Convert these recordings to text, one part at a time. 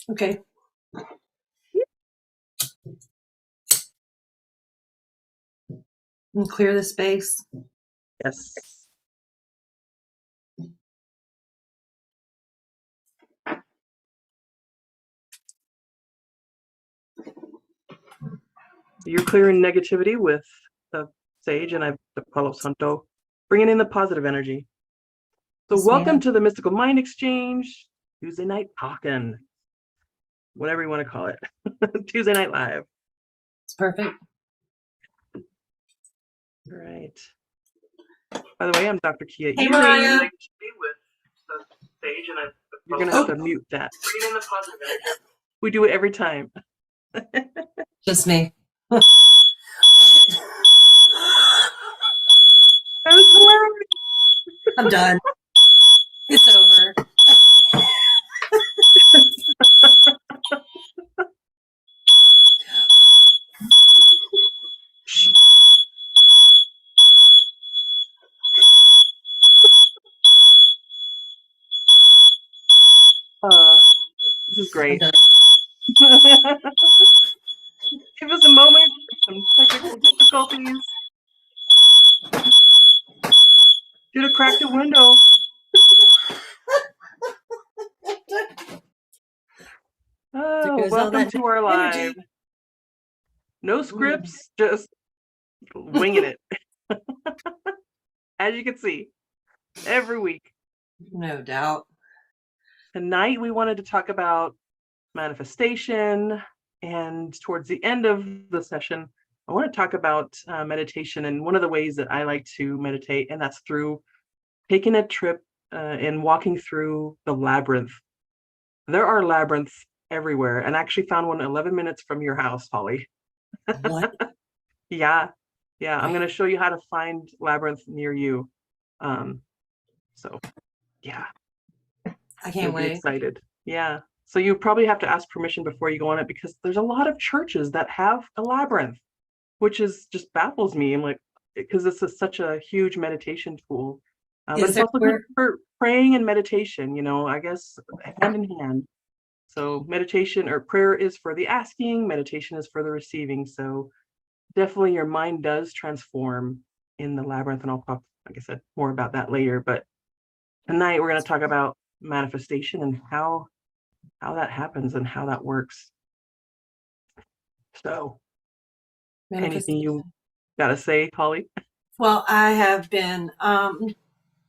Okay. And clear the space. Yes. You're clearing negativity with the sage, and I've the Palo Santo, bringing in the positive energy. So Yes, welcome ma'am. to the Mystical Mind Exchange, Tuesday Night Talkin', whatever you want to call it. Tuesday Night Live. It's perfect. All right. By the way, I'm Dr. Cija. Hey, Mariah. You're going to have to mute that. We do it every time. Just me. That was hilarious. I'm done. It's over. This is great. I'm done. Give us a moment for some technical difficulties. Should have cracked a window. Oh, welcome to our live. No scripts, just winging it. As you can see, every week. No doubt. Tonight, we wanted to talk about manifestation. And towards the end of the session, I want to talk about meditation. And one of the ways that I like to meditate, and that's through taking a trip and walking through the labyrinth. There are labyrinths everywhere, and I actually found one 11 minutes from your house, Holly. What? Yeah. I'm going to show you how to find labyrinth near you. So, yeah. I can't wait. Excited. Yeah. So you probably have to ask permission before you go on it, because there's a lot of churches that have a labyrinth, which is just baffles me. I'm like, because such a huge meditation tool. But it's also good for praying and meditation, I guess hand in hand. So meditation or prayer is for the asking, meditation is for the receiving. So definitely your mind does transform in the labyrinth, and I'll talk, like I said, more about that later. But tonight we're going to talk about manifestation and how that happens and how that works. So anything you got to say, Holly? Well, I have been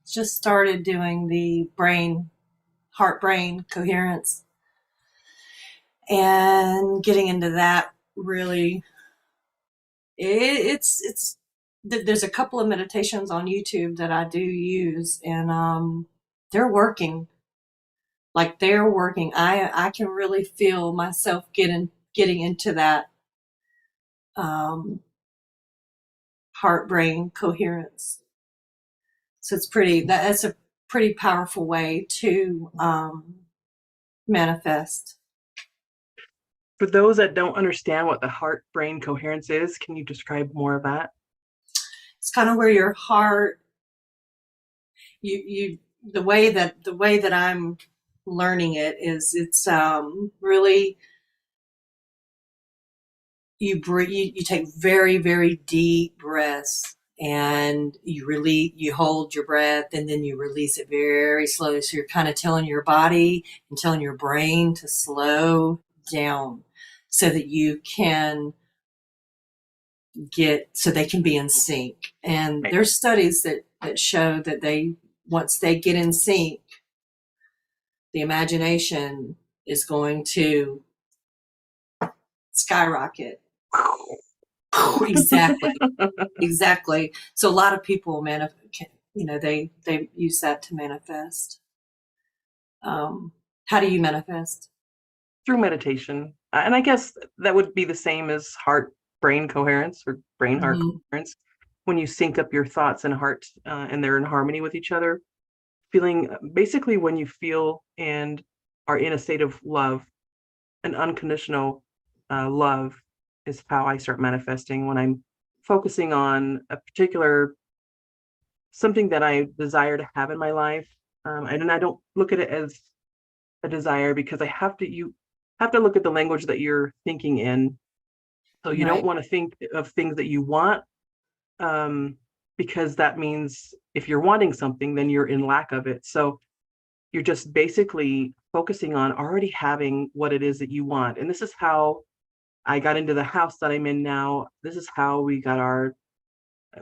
just started doing the heart-brain coherence, and getting into that really. It's there's a couple of meditations on YouTube that I do use, and they're working. Like, they're working. I can really feel myself getting into that heart-brain coherence. So that's a pretty powerful way to manifest. For those that don't understand what the heart-brain coherence is, can you describe more of that? It's kind of where your heart, the way that I'm learning it is, it's really, you take very, very deep breaths, and you hold your breath, and then you release it very slowly. So you're kind of telling your body and telling your brain to slow down, so that you can so they can be in sync. And there's studies that show that once they get in sync, the imagination is going to skyrocket. Exactly. So a lot of people they use that to manifest. How do you manifest? Through meditation. And I guess that would be the same as heart-brain coherence or brain-heart coherence. When you sync up your thoughts and heart and they're in harmony with each other, feeling basically when you feel and are in a state of love, an unconditional love is how I start manifesting. When I'm focusing on a particular something that I desire to have in my life, and I don't look at it as a desire, because I have to have to look at the language that you're thinking in. So you don't Right. want to think of things that you want, because that means if you're wanting something, then you're in lack of it. So you're just basically focusing on already having what it is that you want. And this is how I got into the house that I'm in now. This is how we got our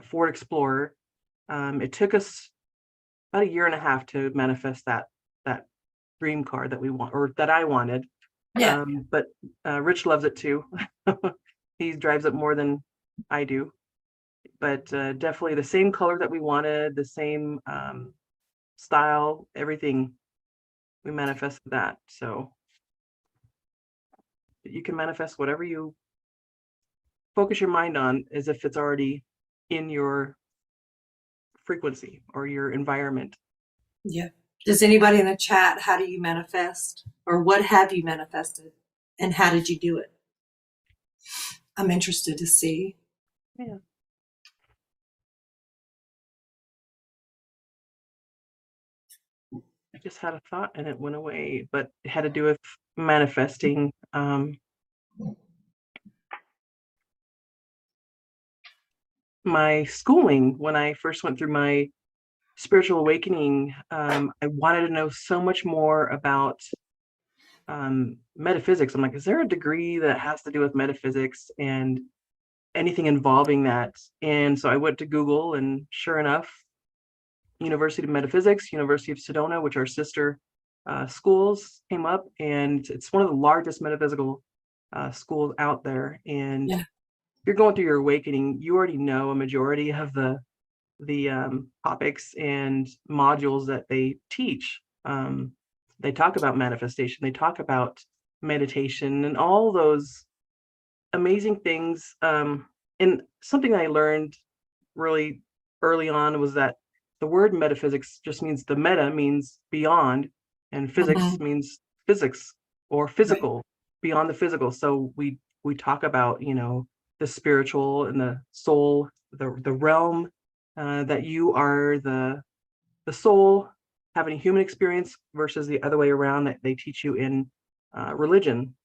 Ford Explorer. It took us about a year and a half to manifest that dream car that we want, or that I wanted. Yeah. But Rich loves it too. He drives it more than I do. But definitely the same color that we wanted, the same style, everything. We manifested that. So you can manifest whatever you focus your mind on, as if it's already in your frequency or your environment. Yeah. Does anybody in the chat, how do you manifest? Or what have you manifested? And how did you do it? I'm interested to see. Yeah. I just had a thought and it went away, but it had to do with manifesting. My schooling, when I first went through my spiritual awakening, I wanted to know so much more about metaphysics. I'm like, is there a degree that has to do with metaphysics and anything involving that? And so I went to Google, and sure enough, University of Metaphysics, University of Sedona, which are sister schools, came up, and it's one of the largest metaphysical schools out there. And Yeah. if you're going through your awakening, you already know a majority of the topics and modules that they teach. They talk about manifestation, they talk about meditation, and all those amazing things. And something I learned really early on was that the word metaphysics just means, the meta means beyond, and physics Mm-hmm. means physics or Right. physical, beyond the physical. So we talk about, the spiritual and the soul, the realm, that you are the soul having a human experience, versus the other way around that they teach you in religion.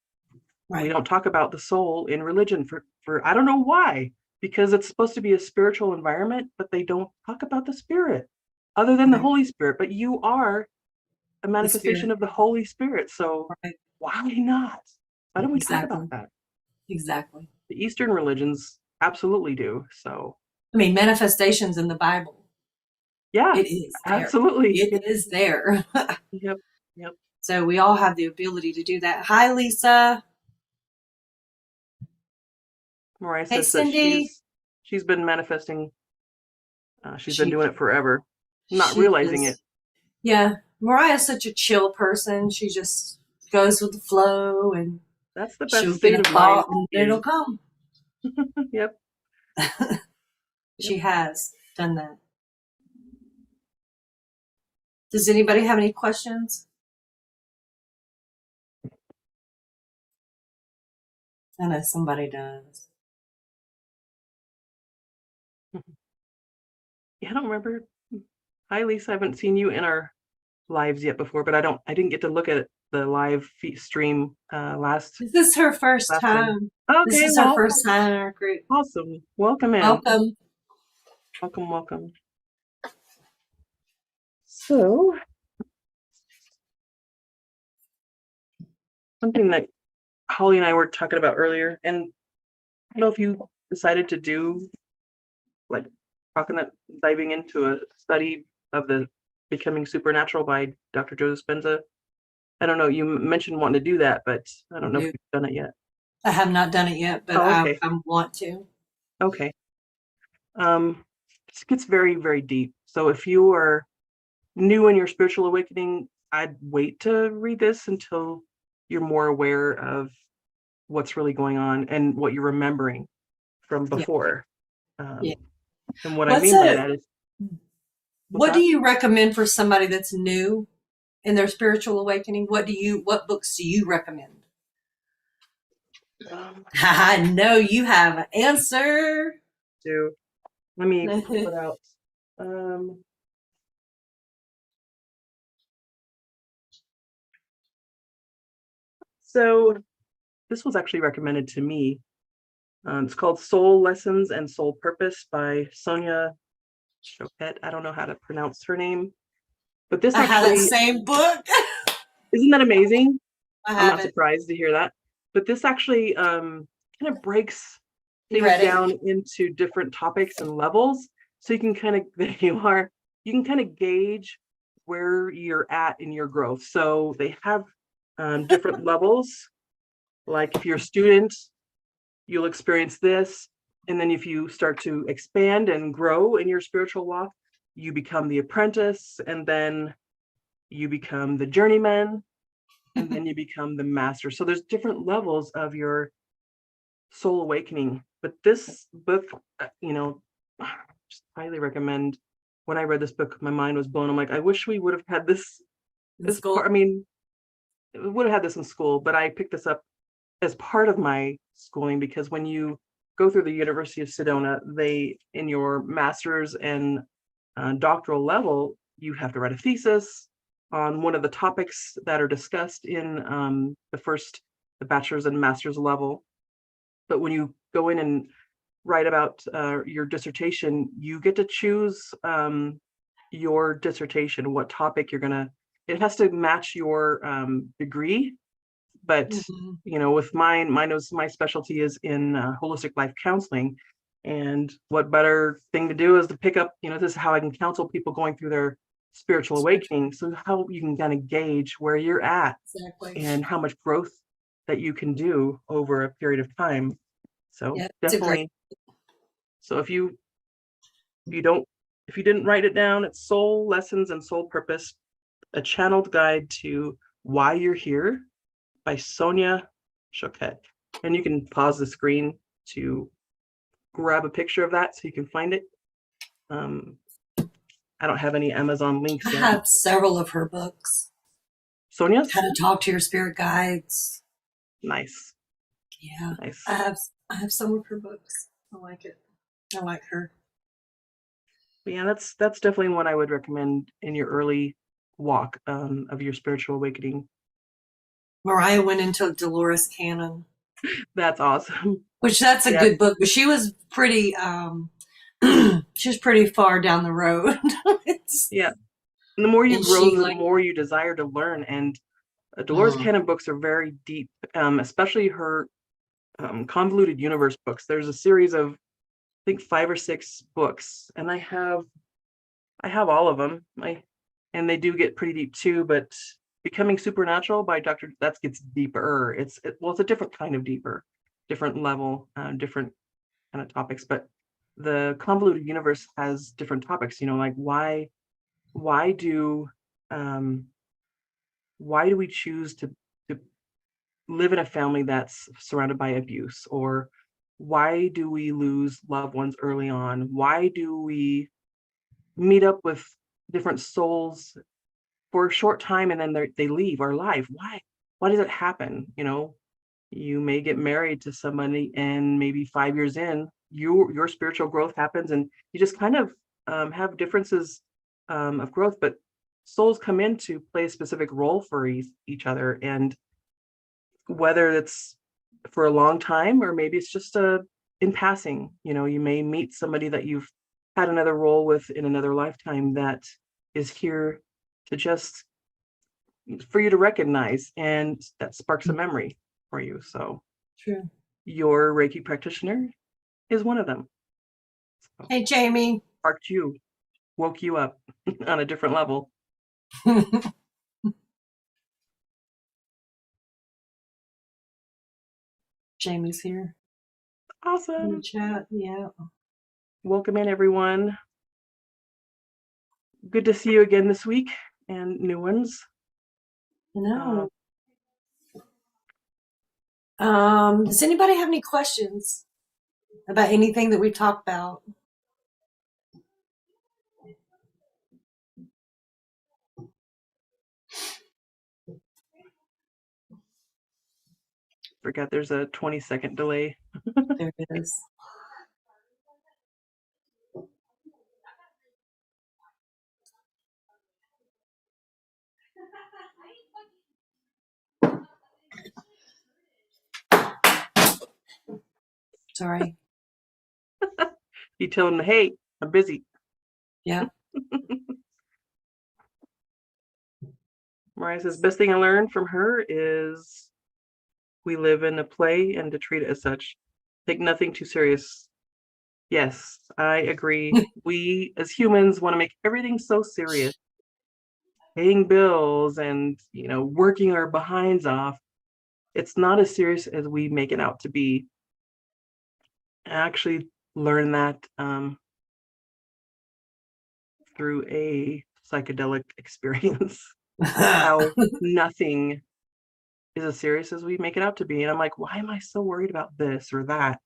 We Right. don't talk about the soul in religion for I don't know why, because it's supposed to be a spiritual environment, but they don't talk about the spirit other than the Right. Holy Spirit. But you are a The manifestation spirit. of the Holy Spirit. So Right. why not? Why don't we talk about Exactly. that? Exactly. The Eastern religions absolutely do. So I mean, manifestations in the Bible. yeah, It is there. absolutely. It is there. Yep. Yep. So we all have the ability to do that. Hi, Lisa. Mariah Hey, says that Cindy. she's been manifesting. She's been She doing it forever, not she realizing it. is. Yeah, Mariah's such a chill person. She just goes with the flow, and That's the best she'll get state a of mind thought, to and be it'll in. come. Yep. Yep. She has done that. Does anybody have any questions? I know somebody does. Yeah, I don't remember. Hi, Lisa. I haven't seen you in our lives yet before, but I didn't get to look at the live stream This is her first last time. time. This Okay, is her well, first time in our group. awesome. Welcome in. Welcome. Welcome, welcome. So, something that Holly and I were talking about earlier, and I don't know if you decided to do, like, diving into a study of the Becoming Supernatural by Dr. Joe Dispenza. I don't know, you mentioned wanting to do that, but I don't know if Do. you've done it yet. I have not done it yet, but Oh, I, okay. I want to. Okay. Um, this gets very, very deep. So if you are new in your spiritual awakening, I'd wait to read this until you're more aware of what's really going on and what you're remembering from Yeah. before. Yeah. And what I What's mean by a that is, what's what do that? you recommend for somebody that's new in their spiritual awakening? What books do you recommend? Um, I know you have an answer. to let me pull it out. Um, So this was actually recommended to me. It's called Soul Lessons and Soul Purpose by Sonia Choquette. I don't know how to pronounce her name, but this I have that actually, same book. isn't that amazing? I I'm have not it. surprised to hear that. But this actually kind of breaks You things read it? down into different topics and levels. So you can kind of, there you are, you can kind of gauge where you're at in your growth. So they have different levels. Like if you're a student, you'll experience this. And then if you start to expand and grow in your spiritual walk, you become the apprentice, and then you become the journeyman, and then you become the master. So there's different levels of your soul awakening. But this book, just highly recommend. When I read this book, my mind was blown. I'm like, I wish we would have had this In part. I school? mean, we would have had this in school, but I picked this up as part of my schooling, because when you go through the University of Sedona, they, in your master's and doctoral level, you have to write a thesis on one of the topics that are discussed in the bachelor's and master's level. But when you go in and write about your dissertation, you get to choose your dissertation, what topic you're gonna. It has to match your degree, but Mhm. with my specialty is in holistic life counseling, and what better thing to do is to pick up, this is how I can counsel people going through their spiritual awakening, so how you can kind of gauge where you're at Exactly. and how much growth that you can do over a period of time. So Yeah, it's a great. definitely. So if you didn't write it down, it's Soul Lessons and Soul Purpose, a channeled guide to why you're here by Sonia Choquette. And you can pause the screen to grab a picture of that so you can find it. I don't have any Amazon links I yet. have several of her books. How Sonia's? to Talk to Your Spirit Guides. Nice. Yeah, I Nice. have. I have some of her books. I like it. I like her. But yeah, that's definitely one I would recommend in your early walk of your spiritual awakening. Mariah went into Dolores Cannon, That's awesome. which that's a Yeah, good book, but she was pretty. She was pretty far down the road. It's, yeah. And the more you and grow, she the like. more you desire to learn. And Dolores Mm, Cannon books are very deep, especially her convoluted universe books. There's a series of, I think, 5 or 6 books, and I have all of them. And they do get pretty deep too. But Becoming Supernatural by Dr. That gets deeper. It's a different kind of deeper, different level, different kind of topics. But the convoluted universe has different topics. Like why do um, why do we choose to live in a family that's surrounded by abuse, or why do we lose loved ones early on? Why do we meet up with different souls for a short time and then they leave our life? Why does it happen? You may get married to somebody, and maybe 5 years in, your spiritual growth happens, and you just kind of have differences of growth, but souls come in to play a specific role for each other. And whether it's for a long time, or maybe it's just in passing, you may meet somebody that you've had another role with in another lifetime that is here to just for you to recognize, and that sparks a memory for you. So true. your Reiki practitioner is one of them. So Hey, Jamie. sparked you, woke you up on a different level. Jamie's here in the Awesome. chat. Yeah. Welcome in, everyone. Good to see you again this week, and new ones. No. Does anybody have any questions about anything that we talked about? Forgot there's a 20-second delay. There it is. Sorry. You tell them, hey, I'm busy. Yeah. Mariah says, best thing I learned from her is we live in a play and to treat it as such. Take nothing too serious. Yes, I agree. We as humans want to make everything so serious. Paying bills and, working our behinds off. It's not as serious as we make it out to be. I actually learned that through a psychedelic experience, how nothing is as serious as we make it out to be. And I'm like, why am I so worried about this or that?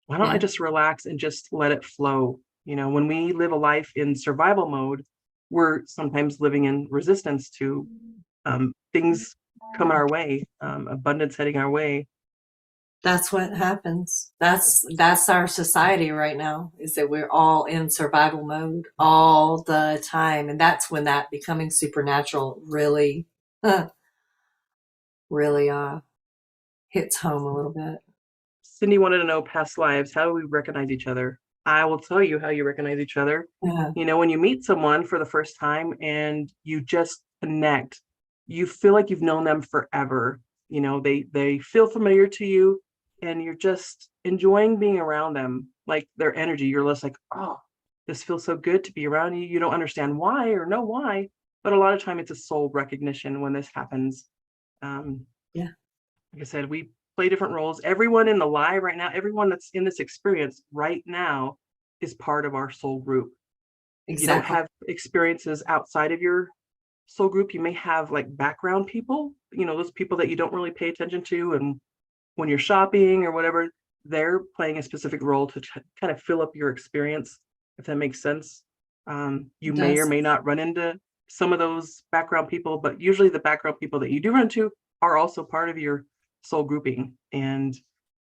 Why don't I Yeah. just relax and just let it flow? When we live a life in survival mode, we're sometimes living in resistance to things coming our way, abundance heading our way. That's what happens. That's our society right now, is that we're all in survival mode all the time. And that's when that becoming supernatural really really hits home a little bit. Cindy wanted to know past lives. How do we recognize each other? I will tell you how you recognize each other. Yeah. When you meet someone for the first time and you just connect, you feel like you've known them forever. They feel familiar to you and you're just enjoying being around them, like their energy. You're just like, oh, this feels so good to be around you. You don't understand why or know why, but a lot of time it's a soul recognition when this happens. Yeah. Like I said, we play different roles. Everyone in the live right now, everyone that's in this experience right now is part of our soul group. You don't Exactly. have experiences outside of your soul group. You may have like background people, those people that you don't really pay attention to. And when you're shopping or whatever, they're playing a specific role to kind of fill up your experience, if that makes sense. You It may or does. may not run into some of those background people, but usually the background people that you do run into are also part of your soul grouping, and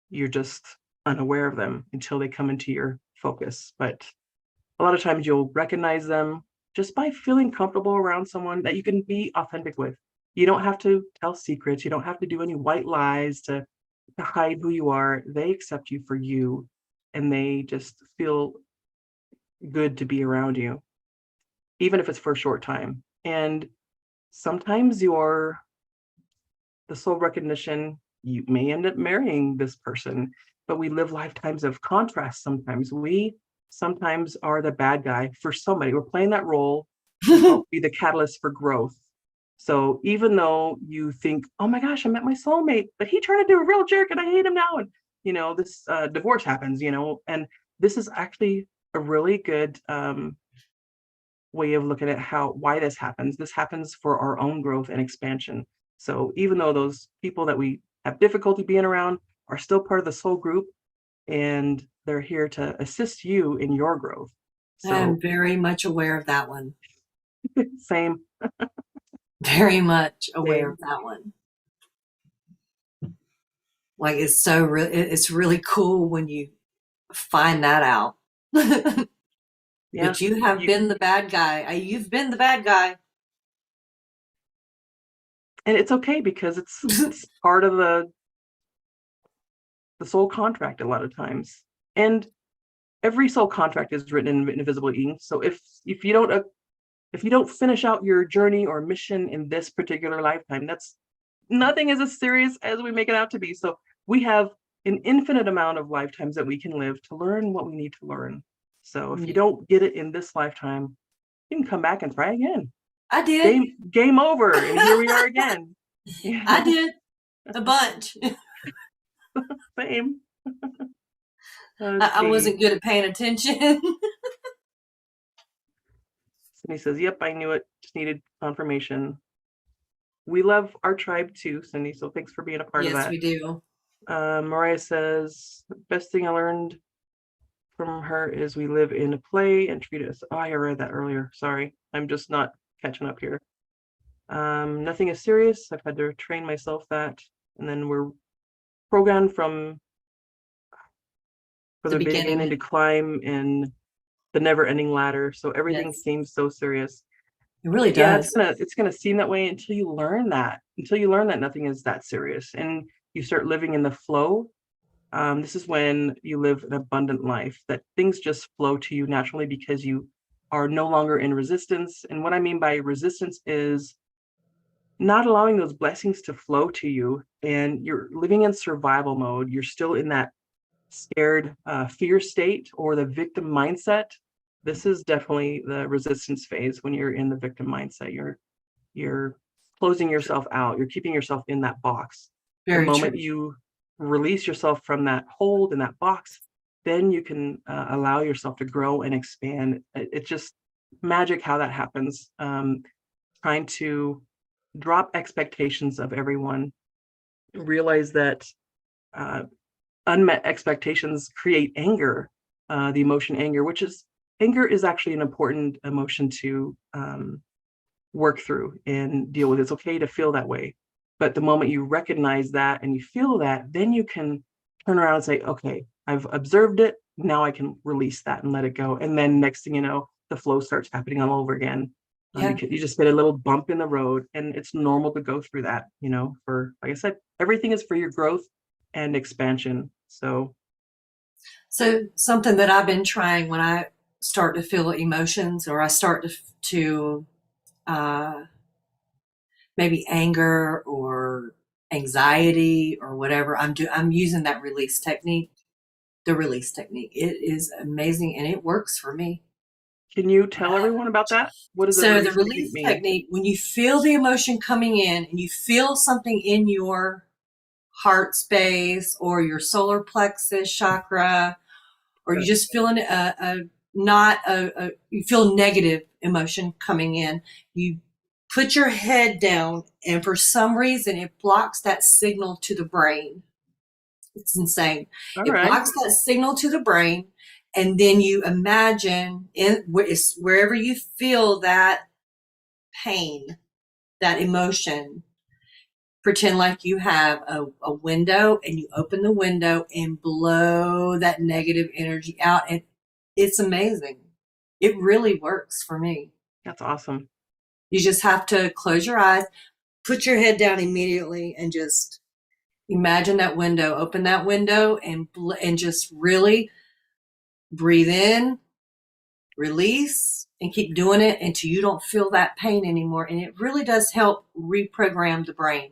you're just unaware of them until they come into your focus. But a lot of times you'll recognize them just by feeling comfortable around someone that you can be authentic with. You don't have to tell secrets. You don't have to do any white lies to hide who you are. They accept you for you, and they just feel good to be around you, even if it's for a short time. And sometimes the soul recognition, you may end up marrying this person, but we live lifetimes of contrast. Sometimes we sometimes are the bad guy for somebody. We're playing that role to help be the catalyst for growth. So even though you think, oh my gosh, I met my soulmate, but he turned into a real jerk and I hate him now. And, this divorce happens, and this is actually a really good way of looking at why this happens. This happens for our own growth and expansion. So even though those people that we have difficulty being around are still part of the soul group, and they're here to assist you in your growth. I am So very much aware of that one. same, Very much aware same. of that one. Like it's really cool when you find that out. Yeah. But you have You been the bad guy. You've been the bad guy. and it's okay because it's part of the soul contract a lot of times. And every soul contract is written in invisible ink. So if you don't finish out your journey or mission in this particular lifetime, that's nothing is as serious as we make it out to be. So we have an infinite amount of lifetimes that we can live to learn what we need to learn. So if you Yeah. don't get it in this lifetime, you can come back and try again. I did. Game over, and here we are again. I did a bunch. Same. Let's I see. wasn't good at paying attention. Cindy says, "Yep, I knew it. Just needed confirmation." We love our tribe too, Cindy. So thanks for being a part of Yes, that. we do. Mariah says, "The best thing I learned from her is we live in a play and treat us." Oh, I read that earlier. Sorry, I'm just not catching up here. Nothing is serious. I've had to train myself that, and then we're programmed from The the beginning beginning. to climb in the never-ending ladder. So everything Yes, seems so serious. it really Yeah, does. it's gonna seem that way until you learn that. Until you learn that nothing is that serious, and you start living in the flow. This is when you live an abundant life, that things just flow to you naturally because you are no longer in resistance. And what I mean by resistance is not allowing those blessings to flow to you, and you're living in survival mode. You're still in that scared fear state or the victim mindset. This is definitely the resistance phase when you're in the victim mindset. You're closing yourself out. You're keeping yourself in that box. The Very true. moment you release yourself from that hold in that box, then you can allow yourself to grow and expand. It's just magic how that happens. Trying to drop expectations of everyone, realize that uh, unmet expectations create anger, the emotion anger, which is anger is actually an important emotion to work through and deal with. It's okay to feel that way. But the moment you recognize that and you feel that, then you can turn around and say, okay, I've observed it. Now I can release that and let it go. And then next thing you know, the flow starts happening all over again. Yeah. Because you just hit a little bump in the road, and it's normal to go through that, for, like I said, everything is for your growth and expansion. So, So something that I've been trying when I start to feel emotions, or I start to uh, maybe anger or anxiety or whatever, I'm using that release technique. The release technique. It is amazing and it works for me. can you tell everyone about that? What does a So the release technique release mean? technique, when you feel the emotion coming in and you feel something in your heart space or your solar plexus chakra, or you Sure. just feeling not you feel negative emotion coming in, you put your head down, and for some reason it blocks that signal to the brain. It's insane. All It right. blocks that signal to the brain, and then you imagine wherever you feel that pain, that emotion, pretend like you have a window, and you open the window and blow that negative energy out. And it's amazing. It really works for me. That's awesome. You just have to close your eyes, put your head down immediately, and just imagine that window, open that window, and just really breathe in, release, and keep doing it until you don't feel that pain anymore. And it really does help reprogram the brain.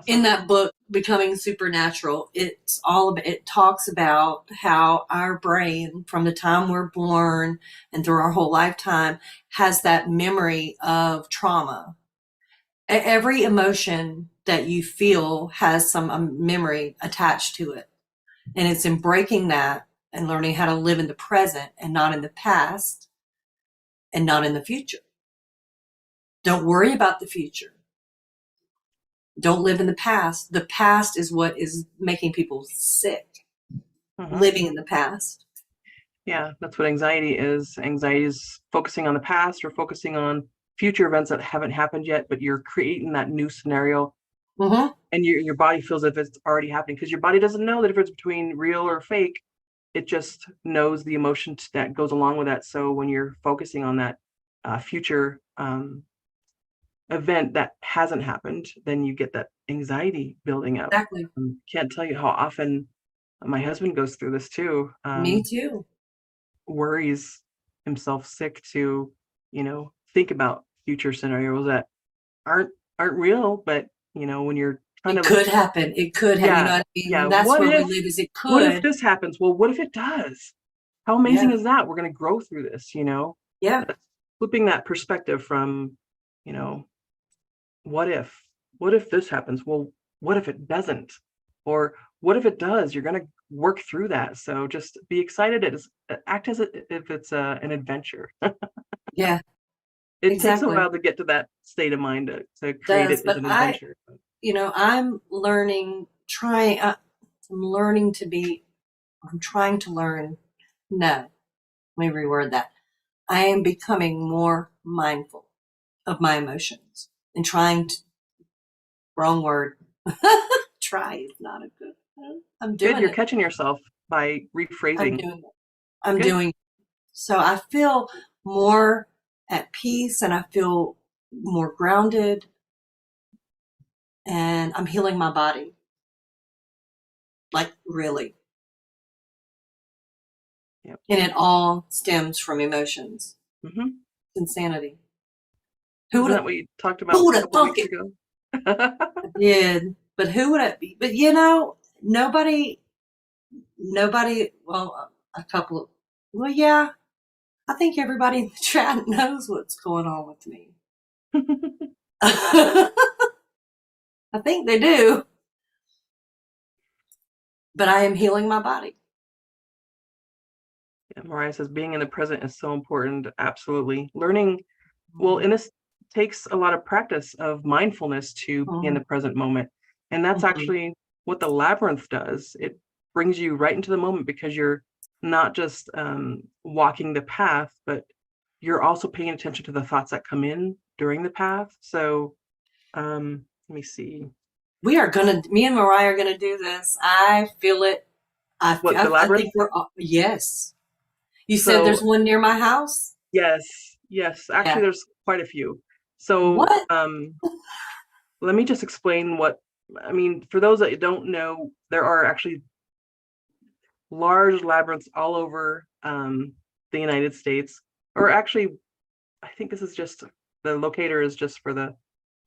In Awesome. that book, Becoming Supernatural, it talks about how our brain, from the time we're born and through our whole lifetime, has that memory of trauma. Every emotion that you feel has some memory attached to it. And it's in breaking that and learning how to live in the present and not in the past and not in the future. Don't worry about the future. Don't live in the past. The past is what is making people sick, Hmm. living in the past. Yeah, that's what anxiety is. Anxiety is focusing on the past or focusing on future events that haven't happened yet, but you're creating that new scenario, Mm-hmm. and your body feels as if it's already happening because your body doesn't know the difference between real or fake. It just knows the emotion that goes along with that. So when you're focusing on that future event that hasn't happened, then you get that anxiety building up. Exactly. Can't tell you how often my husband goes through this too. Me too. Worries himself sick to, think about future scenarios that aren't aren't real, but when you're kind It of, could happen. It could have, you know yeah, what I mean? yeah, And that's where we live, is it what if could. this happens? Well, what if it does? How Yeah. amazing is that? We're going to grow through this. Yeah. That's flipping that perspective from, you know, what if? What if this happens? Well, what if it doesn't? Or what if it does? You're going to work through that. So just be excited. Act as if it's an adventure. Yeah. It takes a Exactly. while to get to that state of mind to It create does. it as But an adventure. I'm learning, I'm learning to be, I'm trying to learn. No, let me reword that. I am becoming more mindful of my emotions and trying to, wrong word. Try is not a good, I'm Good. doing You're it. catching yourself by I'm rephrasing. doing it. I'm Good. doing it. So I feel more at peace, and I feel more grounded, and I'm healing my body. Like, really. Yep. And it all stems from emotions. Hmm. Insanity. Who Isn't would that have what you talked who about would a have couple thunk weeks it? ago? I did. But who would it be? But nobody, well, a couple of, well, yeah, I think everybody in the chat knows what's going on with me. I think they do. But I am healing my body. Yeah, Mariah says being in the present is so important. Absolutely. Learning, well, and this takes a lot of practice of mindfulness to be in Mhm. the present moment. And that's Mhm. actually what the labyrinth does. It brings you right into the moment because you're not just walking the path, but you're also paying attention to the thoughts that come in during the path. So let me see. Me and Mariah are gonna do this. I feel it. What, the I labyrinth? think we're all, yes. You said So there's one near my house? yes, yes. Actually, Yeah. there's quite a few. So What? let me just explain what I mean. For those that don't know, there are actually large labyrinths all over the United States. Or actually, I think this is just the locator is just for the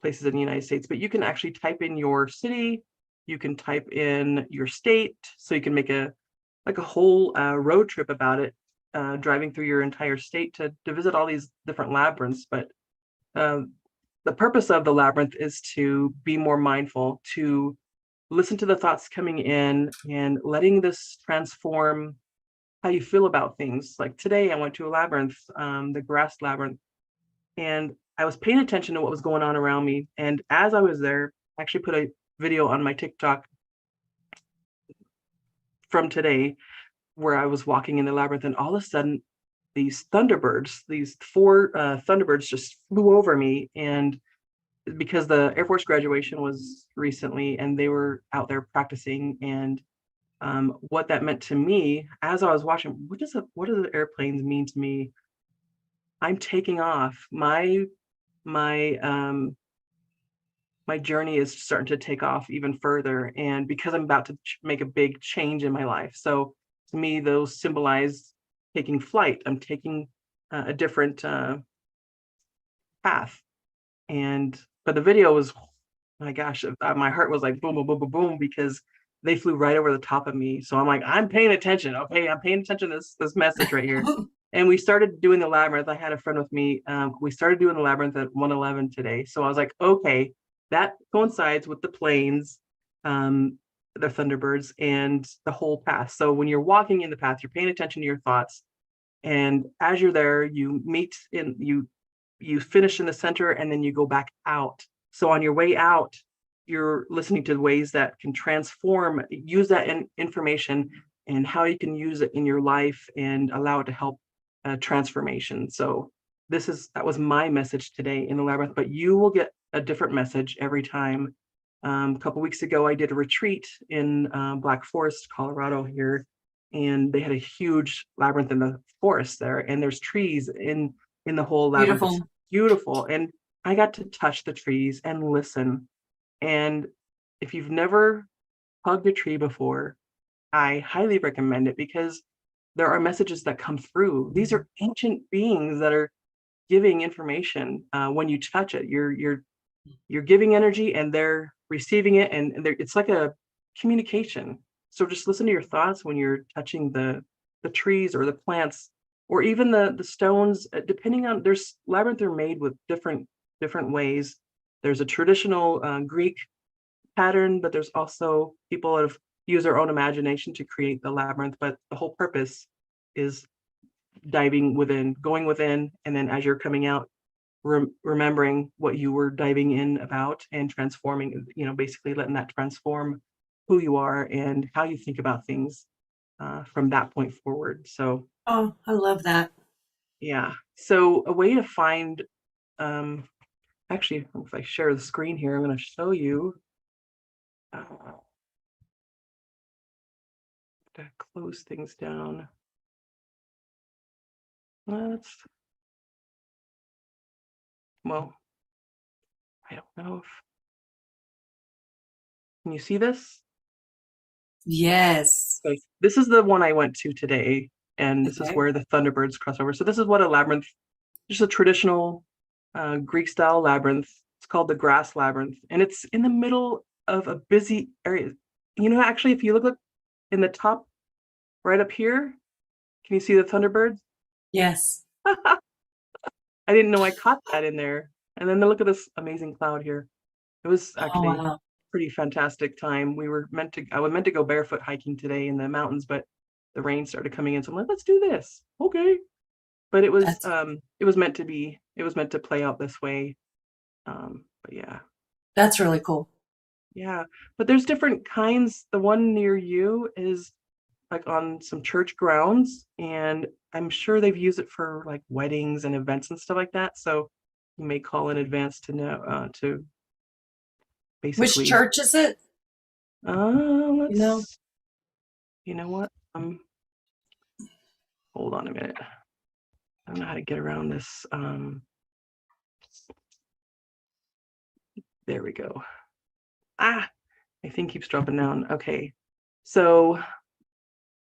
places in the United States, but you can actually type in your city, you can type in your state, so you can make a like a whole road trip about it, driving through your entire state to visit all these different labyrinths. But um, the purpose of the labyrinth is to be more mindful, to listen to the thoughts coming in and letting this transform how you feel about things. Like today, I went to a labyrinth, the grass labyrinth, and I was paying attention to what was going on around me. And as I was there, I actually put a video on my TikTok from today where I was walking in the labyrinth, and all of a sudden, these thunderbirds, these four thunderbirds, just flew over me. And because the Air Force graduation was recently, and they were out there practicing, and what that meant to me as I was watching, what do the airplanes mean to me? I'm taking off. My my journey is starting to take off even further, and because I'm about to make a big change in my life. So to me, those symbolize taking flight. I'm taking a different path. And but the video was, my gosh, my heart was like boom, boom, boom, boom, boom, because they flew right over the top of me. So I'm like, I'm paying attention. Okay, I'm paying attention to this message right here. And we started doing the labyrinth. I had a friend with me. We started doing the labyrinth at 111 today. So I was like, okay, that coincides with the planes, the Thunderbirds, and the whole path. So when you're walking in the path, you're paying attention to your thoughts. And as you're there, you finish in the center and then you go back out. So on your way out, you're listening to ways that can transform, use that information and how you can use it in your life and allow it to help transformation. So that was my message today in the labyrinth, but you will get a different message every time. A couple weeks ago, I did a retreat in Black Forest, Colorado here, and they had a huge labyrinth in the forest there, and there's trees in the whole labyrinth. It's Beautiful. beautiful, and I got to touch the trees and listen. And if you've never hugged a tree before, I highly recommend it because there are messages that come through. These are ancient beings that are giving information. When you touch it, you're giving energy, and they're receiving it, and it's like a communication. So just listen to your thoughts when you're touching the trees or the plants or even the stones. Depending on, there's labyrinth are made with different ways. There's a traditional Greek pattern, but there's also people that have used their own imagination to create the labyrinth. But the whole purpose is diving within, going within, and then as you're coming out, remembering what you were diving in about and transforming, basically letting that transform who you are and how you think about things from that point forward. So Oh, I love that. yeah, so a way to find, um, actually, if I share the screen here, I'm going to show you, uh, to close things down. Let's, well, I don't know if Can you see this? Yes. Okay. This is the one I went to today, and this is Okay. where the Thunderbirds cross over. So this is what a labyrinth, just a traditional Greek style labyrinth. It's called the Grass Labyrinth, and it's in the middle of a busy area. Actually, if you look in the top right up here, can you see the Thunderbirds? Yes. I didn't know I caught that in there. And then look at this amazing cloud here. It was Oh, actually wow. pretty fantastic time. I was meant to go barefoot hiking today in the mountains, but the rain started coming in. So I'm like, let's do this. Okay. But That's it was meant to be, it was meant to play out this way. But yeah. that's really cool. Yeah. But there's different kinds. The one near you is like on some church grounds, and I'm sure they've used it for like weddings and events and stuff like that. So you may call in advance to know to Which basically church is it? You know? let's you know what hold on a minute. I don't know how to get around this. There we go. My thing keeps dropping down. Okay, so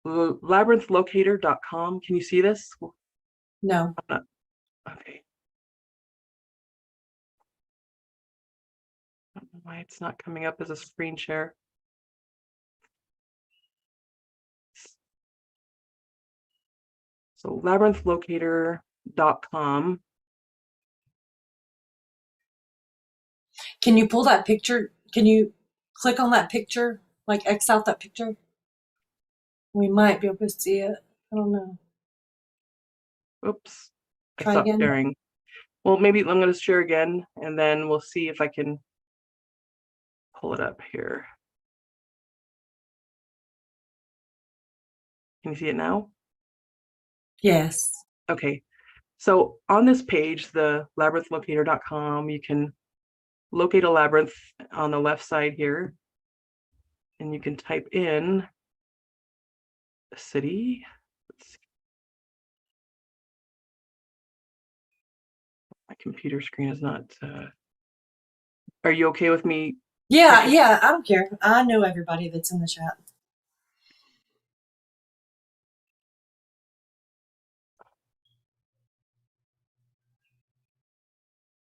labyrinthlocator.com. Can you see this? No. Okay. I don't know why it's not coming up as a screen share. So labyrinthlocator.com. Can you pull that picture? Can you click on that picture? Like X out that picture? We might be able to see it. I don't know. Oops, I Try stopped again. sharing. Well, maybe I'm going to share again, and then we'll see if I can pull it up here. Can you see it now? Yes. Okay. So on this page, the labyrinthlocator.com, you can locate a labyrinth on the left side here, and you can type in a city. Let's see. My computer screen is not. Are you okay with me Yeah, typing? yeah, I don't care. I know everybody that's in the chat.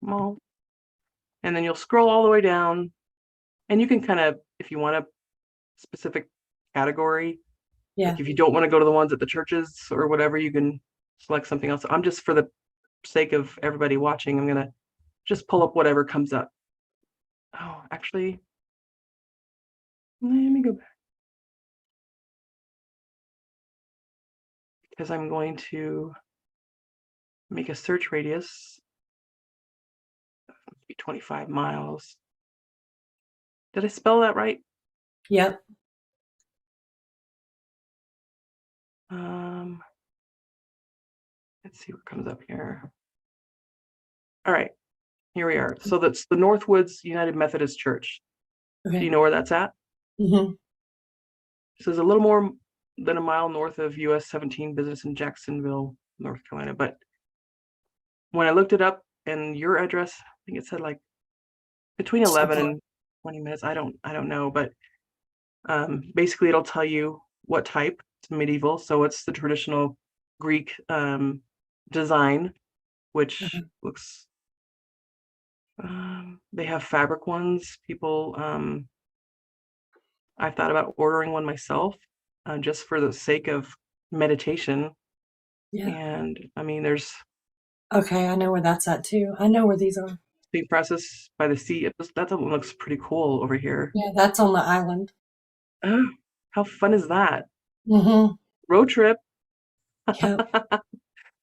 Well, and then you'll scroll all the way down, and you can kind of, if you want a specific category, Yeah. like if you don't want to go to the ones at the churches or whatever, you can select something else. I'm just, for the sake of everybody watching, I'm gonna just pull up whatever comes up. Oh, actually, let me go back, because I'm going to make a search radius of 25 miles. Did I spell that right? Yep. Let's see what comes up here. All right, here we are. So that's the Northwoods United Methodist Church. Do you Okay. know where that's at? Mm-hmm. So it's a little more than a mile north of US 17 business in Jacksonville, North Carolina. But when I looked it up, and your address, I think it said like between So 11 far. and 20 minutes. I don't know, but basically it'll tell you what type. It's medieval, so it's the traditional Greek design, which Okay. looks. They have fabric ones. People, I thought about ordering one myself, just for the sake of meditation. Yeah. And I mean, there's Okay, I know where that's at too. I know where these are. the process by the sea. That one looks pretty cool over here. Yeah, that's on the island. Oh, how fun is that? Mm-hmm. Road trip. Yep.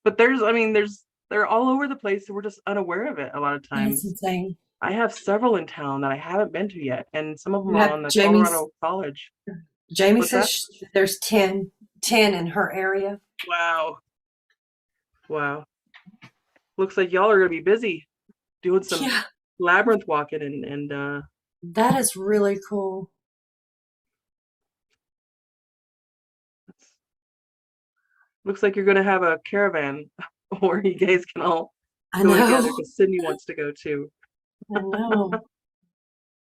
But they're all over the place, and we're just unaware of it a lot of That's times. insane. I have several in town that I haven't been to yet, and some of them You are have on the Colorado College. Jamie What's says that? there's 10 in her area. Wow. Wow. Looks like y'all are gonna be busy doing some Yeah, labyrinth walking and that is really cool. looks like you're gonna have a caravan where you guys can all I go together, know. because Sydney wants to go too. I know.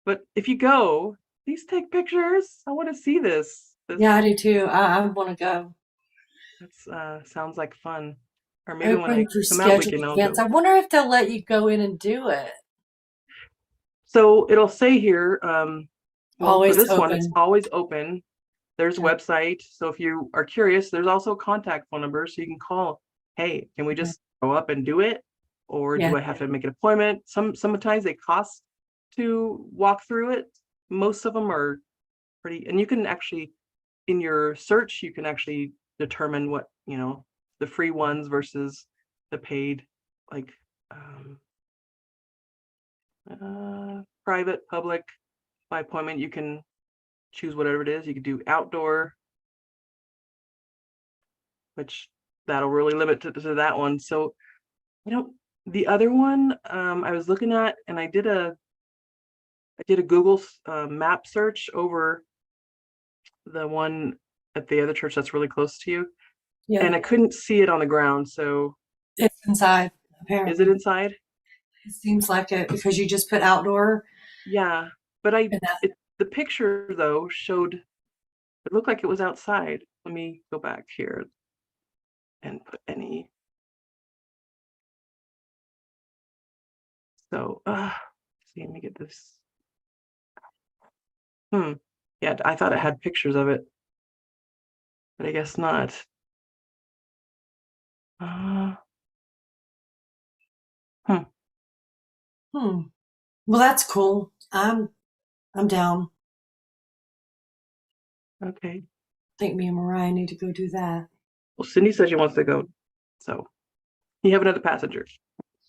But if you go, Please take pictures. I want to see this. Yeah, I do too. I want to go. That's sounds like fun. Or maybe when Open I for come out, we scheduled can all events. go. I wonder if they'll let you go in and do it. So it'll say here, well, for Always this one, it's open. always open. There's a Yeah. website. So if you are curious, there's also a contact phone number. So you can call, hey, can we Yeah. just go up and do it? Or Yeah. do I have to make an appointment? Sometimes they cost to walk through it. Most of them are pretty, and you can actually, in your search, you can actually determine what, the free ones versus the paid, like um, private, public, by appointment. You can choose whatever it is. You could do outdoor, which that'll really limit to that one. So, the other one I was looking at, and I did a Google map search over the one at the other church that's really close to you, Yeah. and I couldn't see it on the ground. So, It's inside, is it apparently. inside? It seems like it because you just put outdoor Yeah, but and that. the picture though showed it looked like it was outside. Let me go back here and put any. So, see, let me get this. Hmm. Yeah, I thought it had pictures of it, but I guess not. Uh, hmm. Hmm. Well, that's cool. I'm down. Okay. I think me and Mariah need to go do that. Well, Cindy says she wants to go, so you have another passenger.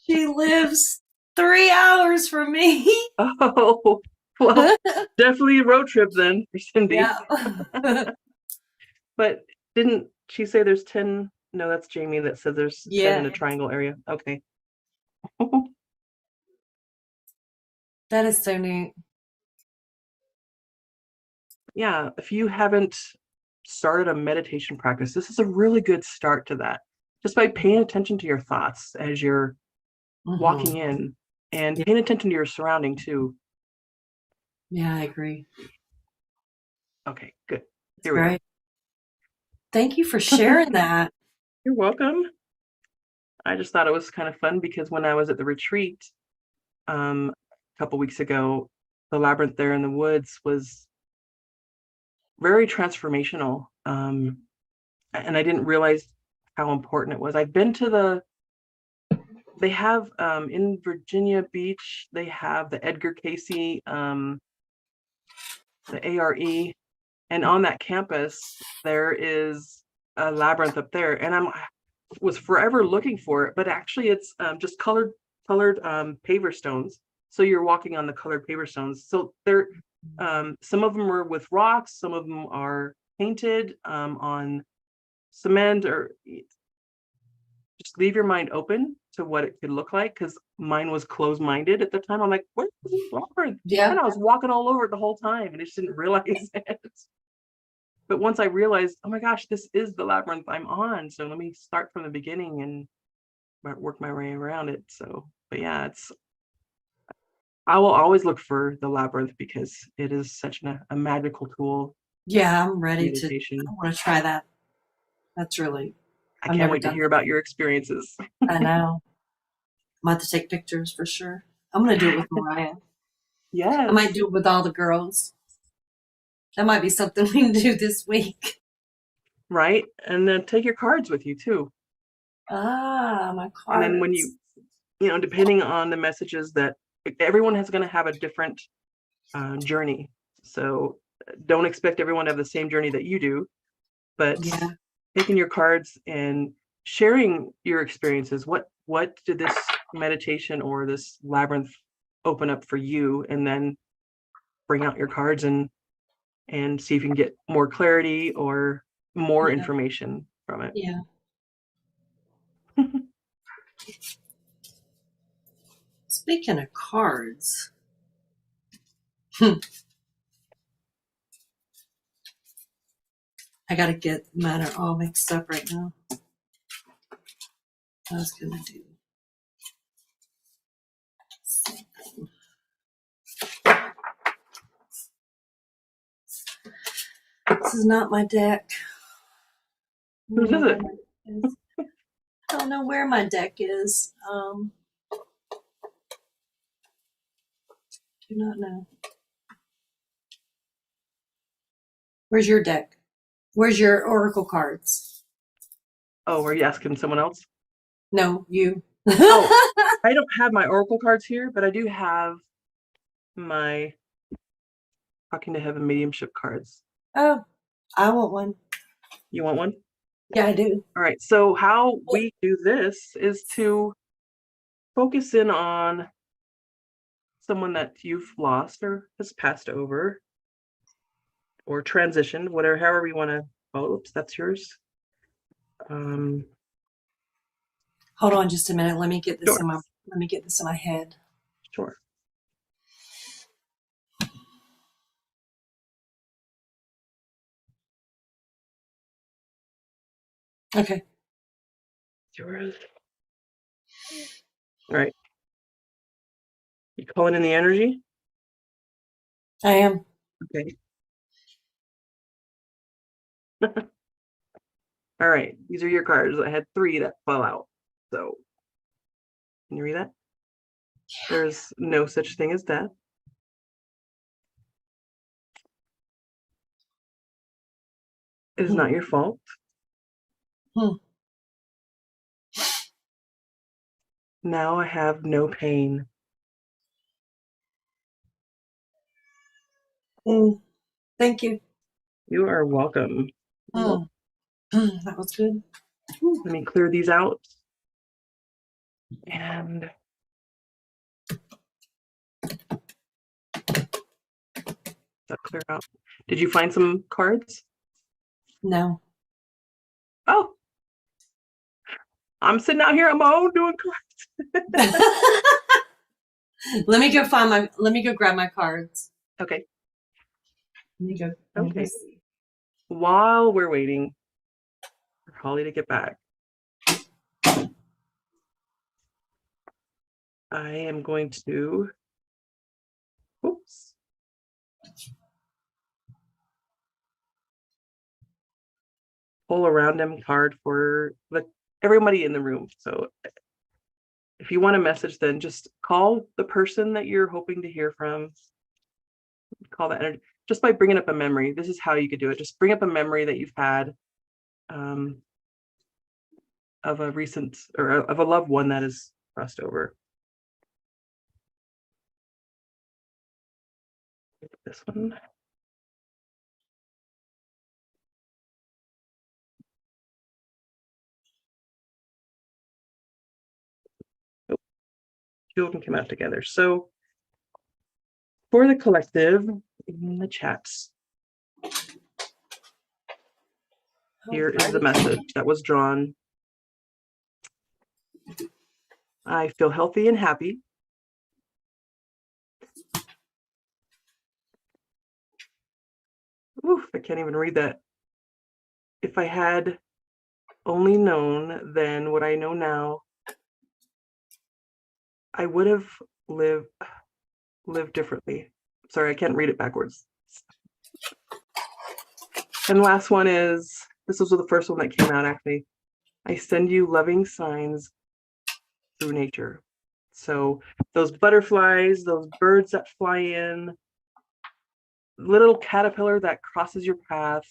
She lives 3 hours from me. Oh, well, definitely a road trip then for Cindy. Yeah. But didn't she say there's 10? No, that's Jamie that said there's 10 in Yeah. the triangle area. Okay. That is so neat. Yeah, if you haven't started a meditation practice, this is a really good start to that. Just by paying attention to your thoughts as you're walking Hmm. in and Yeah. paying attention to your surrounding too. Yeah, I agree. Okay, good. It's Here we go. great. Thank you for sharing that. You're welcome. I just thought it was kind of fun because when I was at the retreat a couple weeks ago, the labyrinth there in the woods was very transformational. And I didn't realize how important it was. I've been to they have in Virginia Beach, they have the Edgar Casey, the ARE, and on that campus, there is a labyrinth up there. And was forever looking for it, but actually it's just colored paver stones. So you're walking on the colored paver stones. So they're some of them are with rocks, some of them are painted on cement, or just leave your mind open to what it could look like, because mine was closed-minded at the time. I'm like, what is this labyrinth? Yeah. And I was walking all over it the whole time and I just didn't realize it. But once I realized, oh my gosh, this is the labyrinth I'm on, so let me start from the beginning and work my way around it. So, but yeah, I will always look for the labyrinth because it is such a magical tool, Yeah, I'm ready to. I meditation. want to try that. That's really, I I've can't never wait to done hear that. about your experiences. I know. I'm about to take pictures for sure. I'm going to do it with Mariah. I might Yes, do it with all the girls. That might be something we can do this week. right. And then take your cards with you too. Ah, my And then when cards. depending on the messages that everyone is going to have a different journey. So don't expect everyone to have the same journey that you do, but Yeah. taking your cards and sharing your experiences. What did this meditation or this labyrinth open up for you? And then bring out your cards and see if you can get more clarity or more Yeah. information from it. Yeah. Speaking of cards, I got to get mine are all mixed up right now. I was going to do something. This is not my deck. Whose is it? I don't know where my deck is. Do not know. Where's your deck? Where's your oracle cards? Oh, are you asking someone else? No, you. Oh, I don't have my oracle cards here, but I do have my Talking to Heaven mediumship cards. Oh, I want one. You want one? Yeah, I do. All right. So how we do this is to focus in on someone that you've lost or has passed over or transitioned, whatever, however you want to. Oh, oops, that's yours. Hold on just a minute. Let me get this Sure. let me get this in my head. Sure. Okay. Yours. All right. You calling in the energy? I am. Okay. All right. These are your cards. I had 3 that fell out. So, can you read that? There's no such thing as death. It is not your fault. Now I have no pain. Thank you. You are welcome. That was good. Let me clear these out. And that clear out. Did you find some cards? No. Oh, I'm sitting out here on my own doing cards. Let me go grab my cards. Okay. Let me go. Okay. While we're waiting for Holly to get back, I am going to, oops. Pull a random card for everybody in the room. So if you want a message, then just call the person that you're hoping to hear from. Call that energy just by bringing up a memory. This is how you could do it. Just bring up a memory that you've had of a recent or of a loved one that is crossed over. This one. Oh, 2 of them came out together. So for the collective in the chats, here is the message that was drawn. I feel healthy and happy. Oof, I can't even read that. If I had only known then what I know now, I would have lived differently. Sorry, I can't read it backwards. And the last one is, this was the first one that came out actually. I send you loving signs through nature. So those butterflies, those birds that fly in, little caterpillar that crosses your path,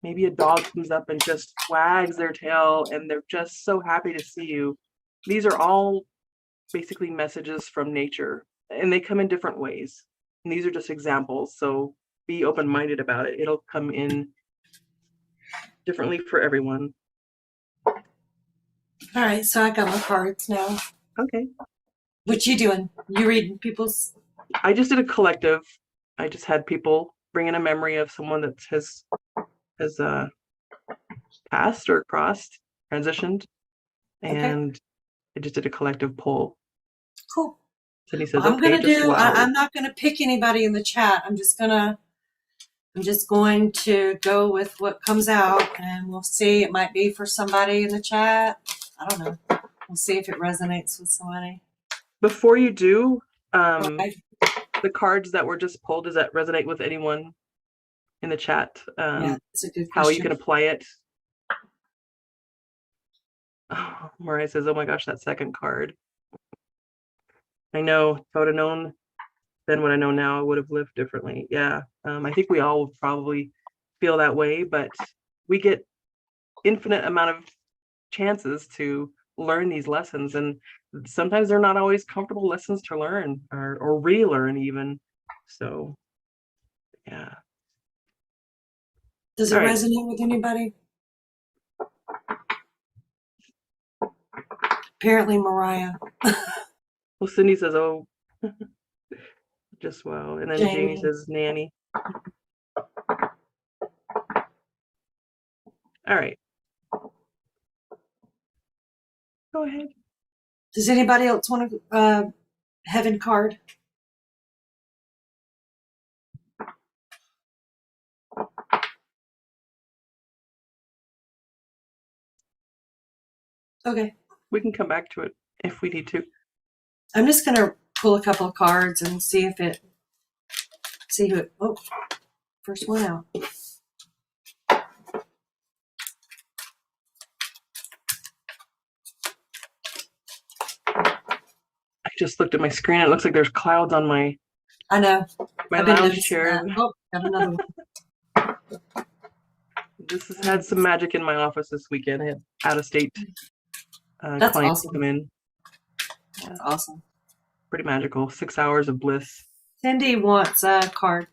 maybe a dog comes up and just wags their tail and they're just so happy to see you. These are all basically messages from nature and they come in different ways. And these are just examples. So be open-minded about it. It'll come in differently for everyone. All right, so I got my cards now. Okay. What you doing? You reading people's? I just did a collective. I just had people bring in a memory of someone that has passed or crossed, transitioned, and okay. I just did a collective poll. Cool. Cindy says, I'm okay, just wow. I'm not gonna pick anybody in the chat. I'm just going to go with what comes out, and we'll see. It might be for somebody in the chat. I don't know. We'll see if it resonates with somebody. Before you do, Right. the cards that were just pulled, does that resonate with anyone in the chat. Yeah, it's a good How you question. can apply it. Oh, Mariah says, "Oh my gosh, that second card." I know. If I would have known then what I know now, I would have lived differently. Yeah. I think we all would probably feel that way, but we get infinite amount of chances to learn these lessons, and sometimes they're not always comfortable lessons to learn or relearn even. So yeah. Does All it right. resonate with anybody? Apparently, Mariah. Well, Cindy says, "Oh, just wow," and then Jamie Jamie. says, "Nanny." All right. Go ahead. Does anybody else want a heaven card? Okay. We can come back to it if we need to. I'm just going to pull a couple of cards and see if it, see who, oh, first one out. I just looked at my screen. It looks like there's clouds on my I know. I've been lounge noticing chair. that. Oh, got another one. This has had some magic in my office this weekend. I had out of state That's clients awesome. come in. That's awesome. Pretty magical. 6 hours of bliss. Cindy wants a card,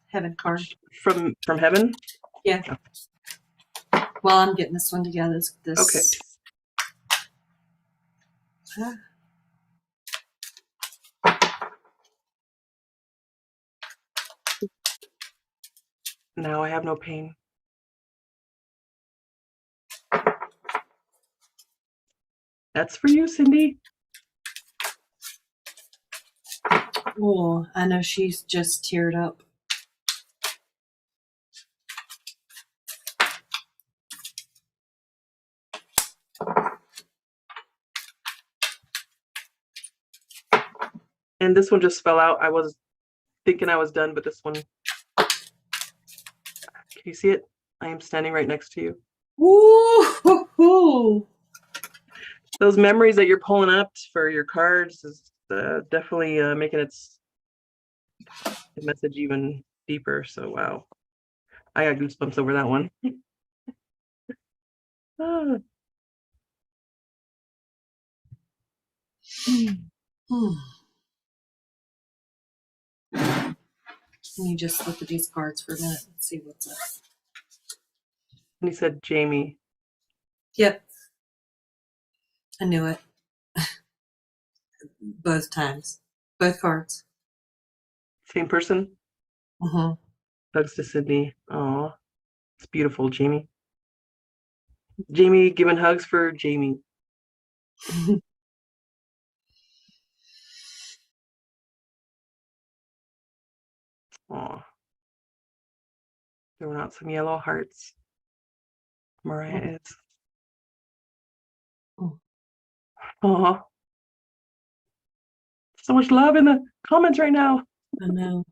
heaven card. From heaven? Yeah. Well, I'm getting this one together. This. Okay. Now I have no pain. That's for you, Cindy. Oh, I know she's just teared up. And this one just fell out. I was thinking I was done, but this one, can you see it? I am standing right next to you. Woo! Those memories that you're pulling up for your cards is definitely making its message even deeper. So wow, I got goosebumps over that one. Ah. Can you just look at these cards for a minute and see what's up? And he said, Jamie. Yep. I knew it. Both times. Both cards. Same person? Mm-hmm. Hugs to Sydney. Aw, it's beautiful, Jamie. Jamie giving hugs for Jamie. Aw. Throwing out some yellow hearts. Mariah is. Aw. So much love in the comments right now. I know.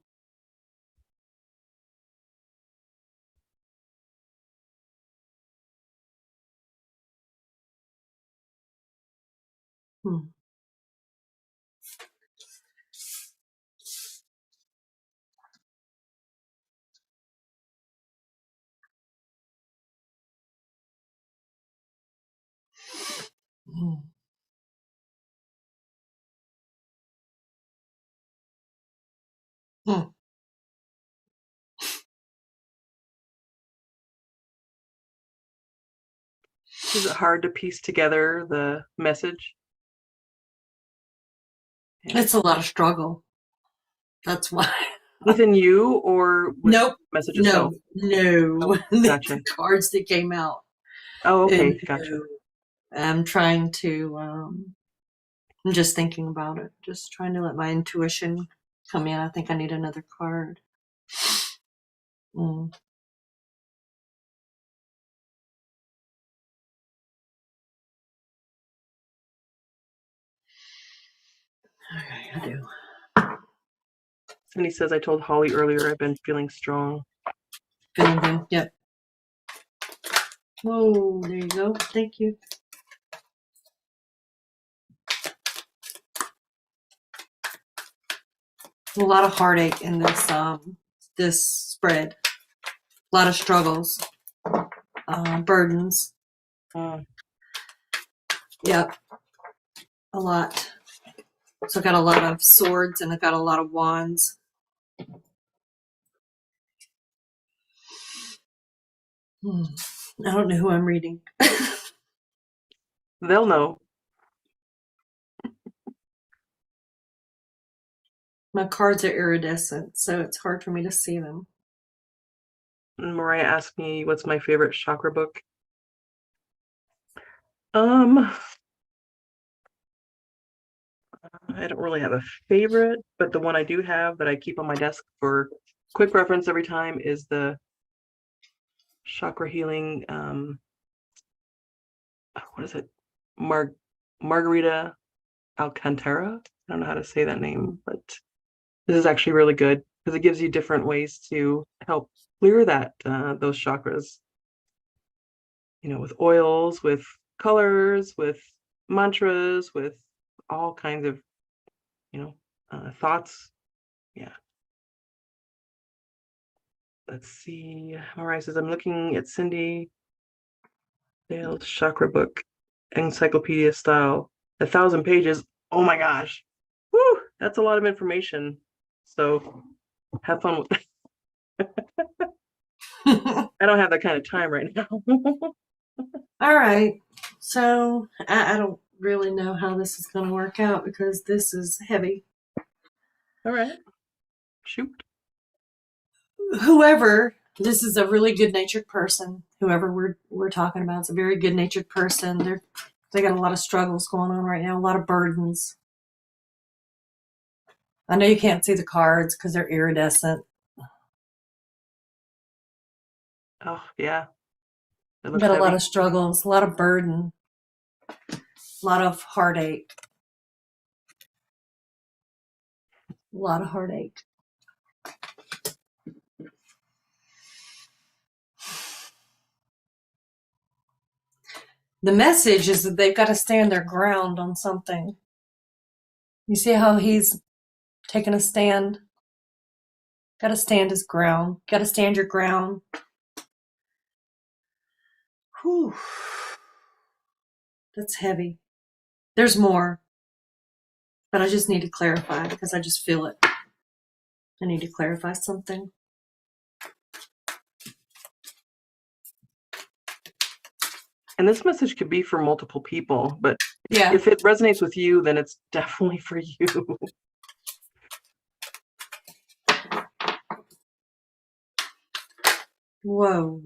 Hmm. Hmm. Hmm. Is it hard to piece together the message? Yeah. It's a lot of struggle. That's why. Within you or with Nope. the message No. itself? No. Oh, gotcha. The cards that came out. Oh, okay. And Gotcha. I'm trying to, I'm just thinking about it. Just trying to let my intuition come in. I think I need another card. Mm. Okay, I do. And he says, I told Holly earlier I've been feeling strong. Feeling good. Yep. Oh, there you go. Thank you. A lot of heartache in this spread. A lot of struggles, burdens. Yep, a lot. So I got a lot of swords and I got a lot of wands. I don't know who I'm reading. They'll know. My cards are iridescent, so it's hard for me to see them. Mariah asked me what's my favorite chakra book. I don't really have a favorite, but the one I do have that I keep on my desk for quick reference every time is the chakra healing. What is it? Margarita Alcantara. I don't know how to say that name, but this is actually really good because it gives you different ways to help clear that those chakras. You know, with oils, with colors, with mantras, with all kinds of, thoughts. Yeah. Let's see. Mariah says, I'm looking at Cindy Dale's chakra book, encyclopedia style, 1,000 pages. Oh my gosh. Woo, that's a lot of information. So have fun with that. I don't have that kind of time right now. All right. So I don't really know how this is going to work out because this is heavy. All right. Shoot. Whoever, this is a really good-natured person. Whoever we're talking about, it's a very good-natured person. They got a lot of struggles going on right now, a lot of burdens. I know you can't see the cards because they're iridescent. Oh, yeah. It looks Got a heavy. lot of struggles, a lot of burden, a lot of heartache. A lot of heartache. The message is that they've got to stand their ground on something. You see how he's taking a stand? Got to stand his ground. Got to stand your ground. Whew. That's heavy. There's more, but I just need to clarify because I just feel it. I need to clarify something. And this message could be for multiple people, but Yeah. if it resonates with you, then it's definitely for you. Whoa.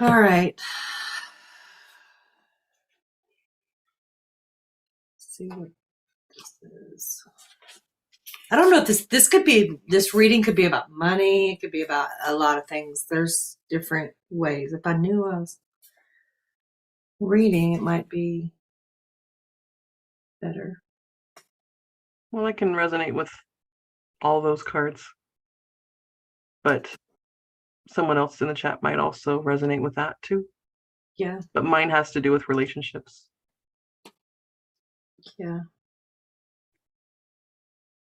All right. Let's see what this is. I don't know if this reading could be about money. It could be about a lot of things. There's different ways. If I knew I was reading, it might be better. Well, I can resonate with all those cards, but someone else in the chat might also resonate with that too. Yeah. But mine has to do with relationships. Yeah.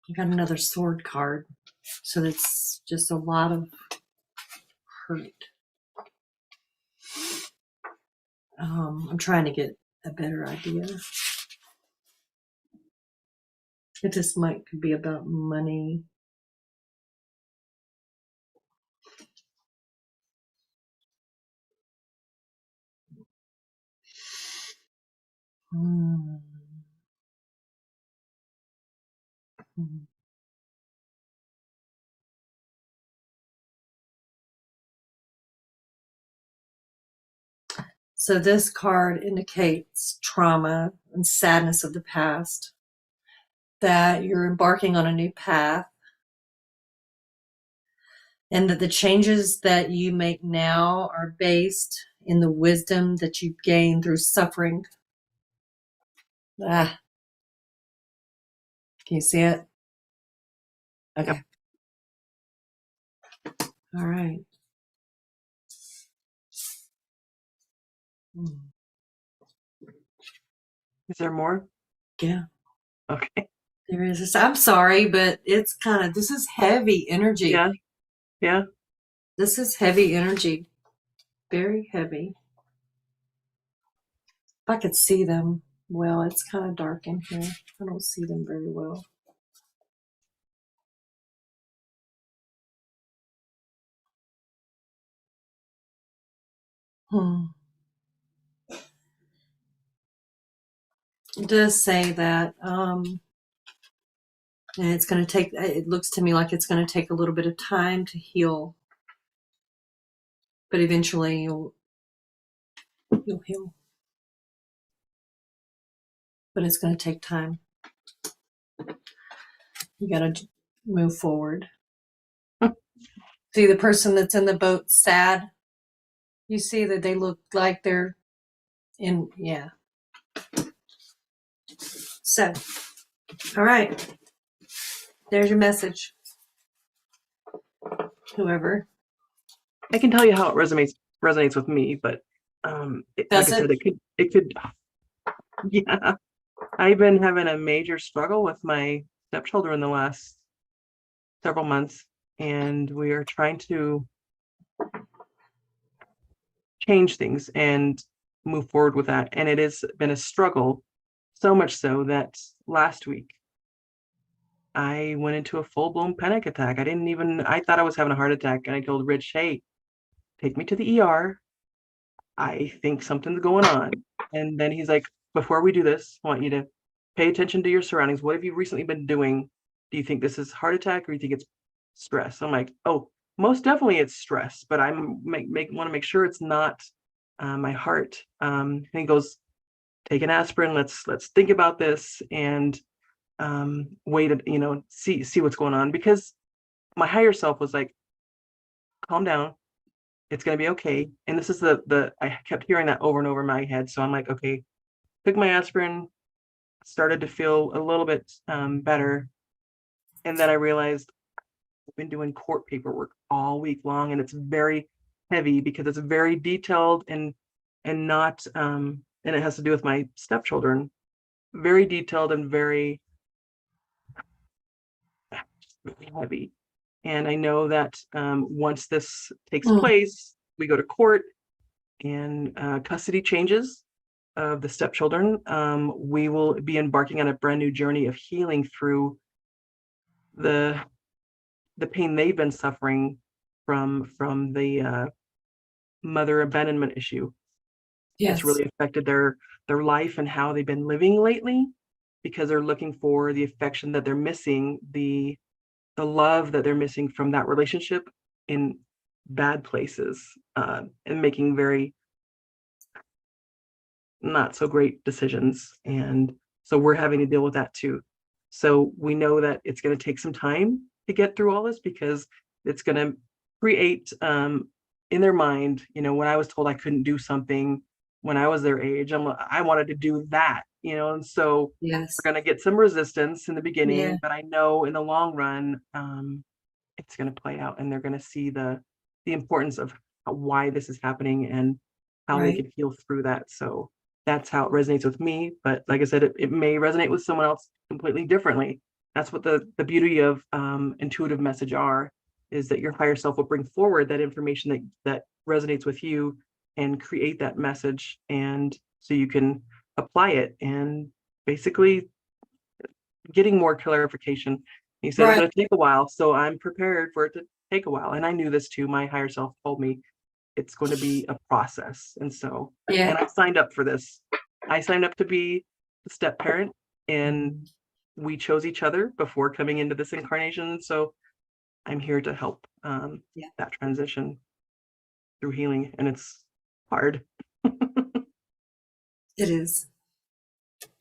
I got another sword card. So that's just a lot of hurt. I'm trying to get a better idea. This could be about money. Hmm. So this card indicates trauma and sadness of the past, that you're embarking on a new path, and that the changes that you make now are based in the wisdom that you've gained through suffering Ah, can you see it? Okay. Yep. All right. Hmm. Is there more? Yeah, Okay. there is. I'm sorry, but it's kind of, this is heavy energy. Yeah. Yeah. This is heavy energy. Very heavy. If I could see them well, it's kind of dark in here. I don't see them very well. Hmm. It does say that, and it's going to take, it looks to me like it's going to take a little bit of time to heal, but eventually you'll heal. But it's going to take time. You got to move forward. See the person that's in the boat sad? You see that they look like they're in, yeah. So, all right. There's your message. Whoever. I can tell you how it resonates with me, but like Does I said, it? it could yeah. I've been having a major struggle with my stepchildren the last several months, and we are trying to change things and move forward with that. And it has been a struggle, so much so that last week I went into a full-blown panic attack. I thought I was having a heart attack, and I told Rich, hey, take me to the ER. I think something's going on. And then he's like, before we do this, I want you to pay attention to your surroundings. What have you recently been doing? Do you think this is heart attack or do you think it's stress? I'm like, oh, most definitely it's stress, but I'm want to make sure it's not my heart. And he goes, take an aspirin. Let's think about this and wait, see what's going on, because my higher self was like, calm down, it's going to be okay. And this is the I kept hearing that over and over in my head. So I'm like, okay, took my aspirin, started to feel a little bit better. And then I realized I've been doing court paperwork all week long, and it's very heavy because it's very detailed and not and it has to do with my stepchildren. Very detailed and very really heavy. And I know that once this takes Mm. place, we go to court and custody changes of the stepchildren. We will be embarking on a brand new journey of healing through the the pain they've been suffering from the mother abandonment issue. It's Yes. really affected their life and how they've been living lately, because they're looking for the affection that they're missing, the love that they're missing from that relationship in bad places, and making very not so great decisions. And so we're having to deal with that too. So we know that it's going to take some time to get through all this, because it's going to create in their mind, when I was told I couldn't do something when I was their age, I wanted to do that, and so Yes. we're going to get some resistance in the Yeah. beginning, but I know in the long run, it's going to play out, and they're going to see the importance of why this is happening and how they Right. can heal through that. So that's how it resonates with me. But like I said, it may resonate with someone else completely differently. That's what the beauty of intuitive message is that your higher self will bring forward that information that resonates with you and create that message, and so you can apply it and basically getting more clarification. He said it's Right. going to take a while, so I'm prepared for it to take a while. And I knew this too. My higher self told me it's going to be a process. And so, Yeah. and I signed up for this. I signed up to be the step parent, and we chose each other before coming into this incarnation. So I'm here to help Yeah. that transition through healing. And it's hard. It is.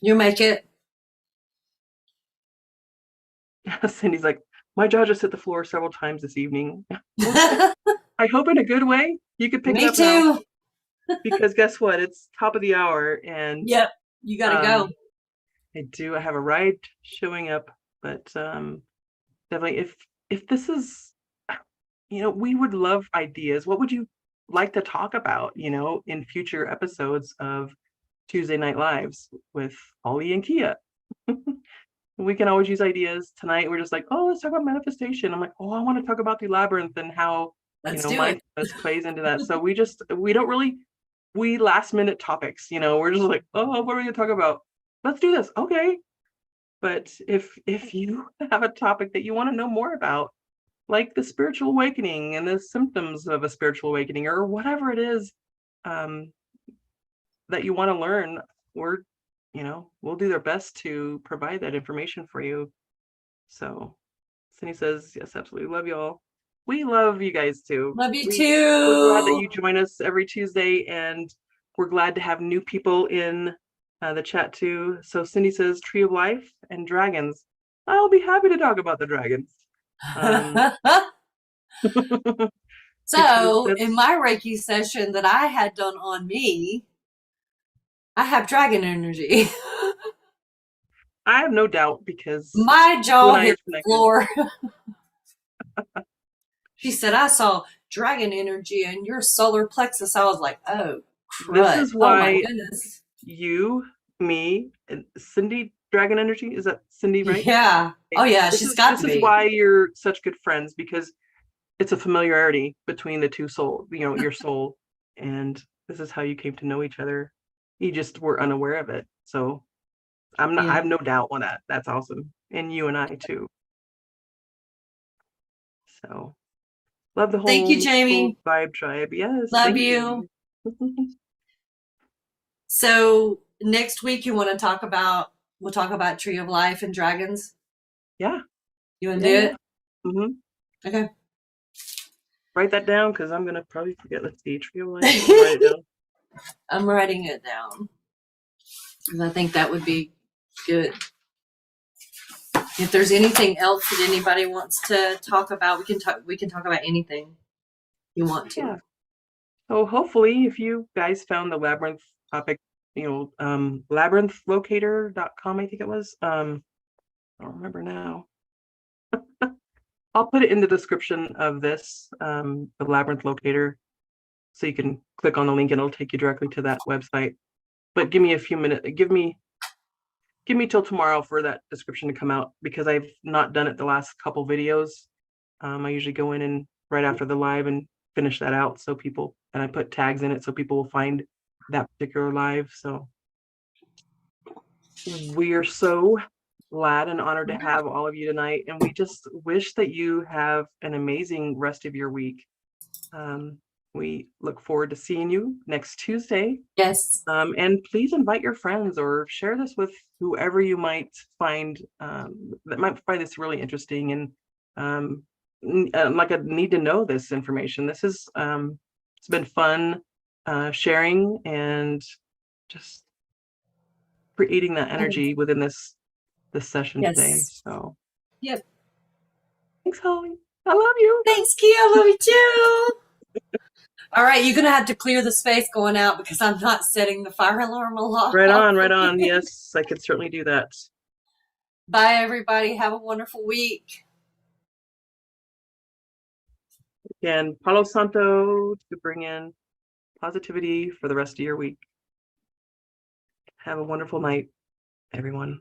You make it. Cindy's like, my jaw just hit the floor several times this evening. I hope in a good way. You could pick it Me up now, too. because guess what? It's top of the hour, and Yep. You got to um, go. I do. I have a ride showing up, but definitely if this is, we would love ideas. What would you like to talk about, in future episodes of Tuesday Night Lives with Ollie and Kia? We can always use ideas. Tonight we're just like, oh, let's talk about manifestation. I'm like, oh, I want to talk about the labyrinth and how, Let's do it. mindfulness plays into that. So we don't really, we last minute topics, we're just like, oh, what are we gonna talk about? Let's do this. Okay. But if you have a topic that you want to know more about, like the spiritual awakening and the symptoms of a spiritual awakening or whatever it is, um, that you want to learn, we're, we'll do their best to provide that information for you. So Cindy says, yes, absolutely. Love y'all. We love you guys too. Love you We're glad that too. you join us every Tuesday, and we're glad to have new people in the chat too. So Cindy says, Tree of Life and dragons. I'll be happy to talk about the dragons. Because So, in my Reiki session that I had done on me, I have dragon energy. I have no doubt because My you and jaw I are hit the connected. floor. She said, I saw dragon energy in your solar plexus. I was like, oh, This crud. is Oh, my why goodness. you, me, and Cindy Dragon Energy, is that Cindy, right? Yeah. Oh, yeah, This she's is got this to is be. why you're such good friends, because it's a familiarity between the two soul, your soul, and this is how you came to know each other. You just were unaware of it. So I Yeah. have no doubt on that. That's awesome. And you and I too. So love the Thank you, whole Jamie. vibe tribe. Yes, Love thank you. you. So, next week, we'll talk about Tree of Life and dragons. Yeah, You want to do yeah, it? yeah. Okay. Write that down because I'm gonna probably forget. Let's see, Tree of Life. I'm gonna write it down. I'm writing it down because I think that would be good. If there's anything else that anybody wants to talk about, we can talk. We can talk about anything you want to. Yeah. So hopefully, if you guys found the labyrinth topic, labyrinthlocator.com, I think it was. I don't remember now. I'll put it in the description of this, the labyrinth locator, so you can click on the link and it'll take you directly to that website. But give me a few minutes. Give me till tomorrow for that description to come out because I've not done it the last couple videos. I usually go in and right after the live and finish that out so people, and I put tags in it so people will find that particular live. So we are so glad and honored to have all of you tonight, and we just wish that you have an amazing rest of your week. We look forward to seeing you next Tuesday. Yes. And please invite your friends or share this with whoever you might find that might find this really interesting and like a need to know this information. This is it's been fun sharing and just creating that energy within this session today. Yes. So Yep. thanks, Holly. I love you. Thanks, Kia. I love you too. All right, you're gonna have to clear the space going out because I'm not setting the fire alarm alarm. Right on, right on. Yes, I could certainly do that. Bye, everybody. Have a wonderful week. And Palo Santo to bring in positivity for the rest of your week. Have a wonderful night, everyone.